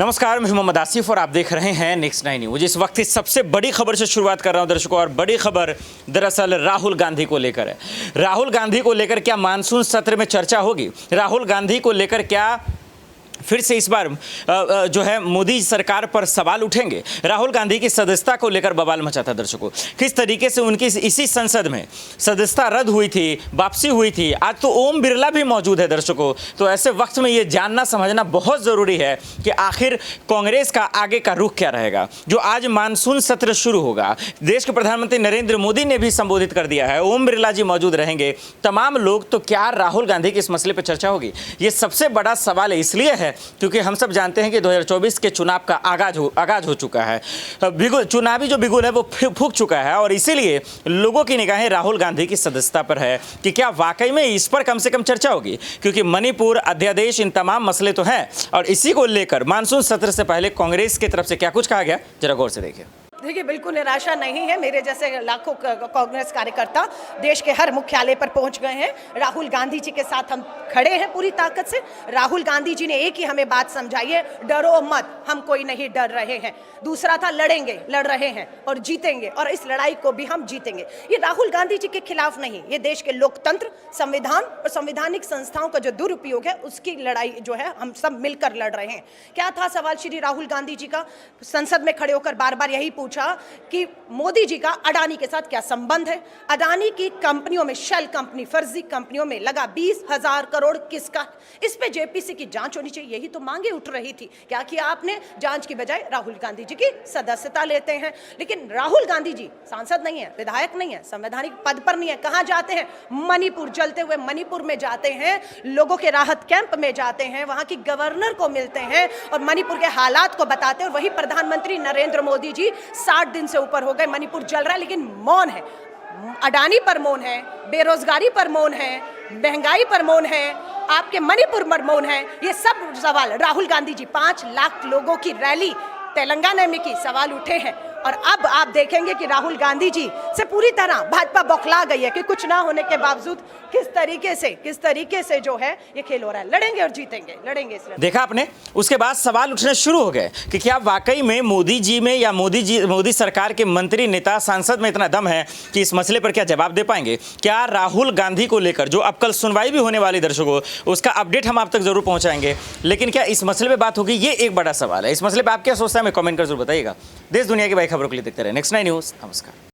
नमस्कार, मैं मोहम्मद आसिफ और आप देख रहे हैं नेक्स्ट 9 न्यूज। इस वक्त इस सबसे बड़ी खबर से शुरुआत कर रहा हूं दर्शकों, और बड़ी खबर दरअसल राहुल गांधी को लेकर है। राहुल गांधी को लेकर क्या मानसून सत्र में चर्चा होगी? राहुल गांधी को लेकर क्या फिर से इस बार जो है मोदी सरकार पर सवाल उठेंगे? राहुल गांधी की सदस्यता को लेकर बवाल मचा था दर्शकों। किस तरीके से उनकी इसी संसद में सदस्यता रद्द हुई थी, वापसी हुई थी। आज तो ओम बिरला भी मौजूद है दर्शकों। तो ऐसे वक्त में ये जानना समझना बहुत ज़रूरी है कि आखिर कांग्रेस का आगे का रुख क्या रहेगा। जो आज मानसून सत्र शुरू होगा, देश के प्रधानमंत्री नरेंद्र मोदी ने भी संबोधित कर दिया है, ओम बिरला जी मौजूद रहेंगे, तमाम लोग। तो क्या राहुल गांधी के इस मसले पर चर्चा होगी? ये सबसे बड़ा सवाल है, इसलिए है क्योंकि हम सब जानते हैं कि 2024 के चुनाव का आगाज हो चुका है। चुनावी जो बिगुल है वो फूंक चुका है, और इसीलिए लोगों की निगाहें राहुल गांधी की सदस्यता पर है कि क्या वाकई में इस पर कम से कम चर्चा होगी। क्योंकि मणिपुर, अध्यादेश, इन तमाम मसले तो हैं, और इसी को लेकर मानसून सत्र से पहले कांग्रेस की तरफ से क्या कुछ कहा गया, जरा गौर से देखिए। देखिए, बिल्कुल निराशा नहीं है। मेरे जैसे लाखों कांग्रेस कार्यकर्ता देश के हर मुख्यालय पर पहुंच गए हैं। राहुल गांधी जी के साथ हम खड़े हैं पूरी ताकत से। राहुल गांधी जी ने एक ही हमें बात समझाई है, डरो मत, हम कोई नहीं डर रहे हैं। दूसरा था लड़ेंगे, लड़ रहे हैं और जीतेंगे, और इस लड़ाई को भी हम जीतेंगे। ये राहुल गांधी जी के खिलाफ नहीं, ये देश के लोकतंत्र, संविधान और संवैधानिक संस्थाओं का जो दुरुपयोग है उसकी लड़ाई जो है हम सब मिलकर लड़ रहे हैं। क्या था सवाल श्री राहुल गांधी जी का? संसद में खड़े होकर बार बार यही पूछा कि मोदी जी का अडानी के साथ क्या संबंध है। अडानी की कंपनियों में, शेल कंपनी, फर्जी कंपनियों में लगा 20,000 करोड़ किसका? इस पे जेपीसी की जांच होनी चाहिए, यही तो मांगे उठ रही थी। क्या किया आपने? जांच की बजाय राहुल गांधी जी की सदस्यता लेते हैं। लेकिन राहुल गांधी जी सांसद नहीं है, विधायक नहीं है, संवैधानिक पद पर नहीं है। कहां जाते हैं? मणिपुर, जलते हुए मणिपुर में जाते हैं, लोगों के राहत कैंप में जाते हैं, वहां की गवर्नर को मिलते हैं और मणिपुर के हालात को बताते हैं। और वही प्रधानमंत्री नरेंद्र मोदी जी 60 दिन से ऊपर हो गए, मणिपुर जल रहा है लेकिन मौन है। अडानी पर मौन है, बेरोजगारी पर मौन है, महंगाई पर मौन है, आपके मणिपुर पर मौन है। ये सब सवाल राहुल गांधी जी 5 लाख लोगों की रैली तेलंगाना में की, सवाल उठे हैं। और अब आप देखेंगे कि राहुल गांधी जी से पूरी तरह भाजपा बौखला गई है कि कुछ ना होने के बावजूद किस तरीके से जो है ये खेल हो रहा है। लड़ेंगे और जीतेंगे, लड़ेंगे। देखा आपने, उसके बाद सवाल उठने शुरू हो गए कि क्या वाकई में मोदी जी में या मोदी सरकार के मंत्री, नेता, सांसद में इतना दम है कि इस मसले पर क्या जवाब दे पाएंगे? क्या राहुल गांधी को लेकर जो अब कल सुनवाई भी होने वाली दर्शकों, उसका अपडेट हम आप तक जरूर पहुंचाएंगे। लेकिन क्या इस मसले पर बात होगी, ये एक बड़ा सवाल है। इस मसले पर आप क्या सोचते हैं, हमें कमेंट कर जरूर बताइएगा। देश दुनिया की बड़ी खबरों के लिए देखते रहे नेक्स्ट 9 न्यूज। नमस्कार।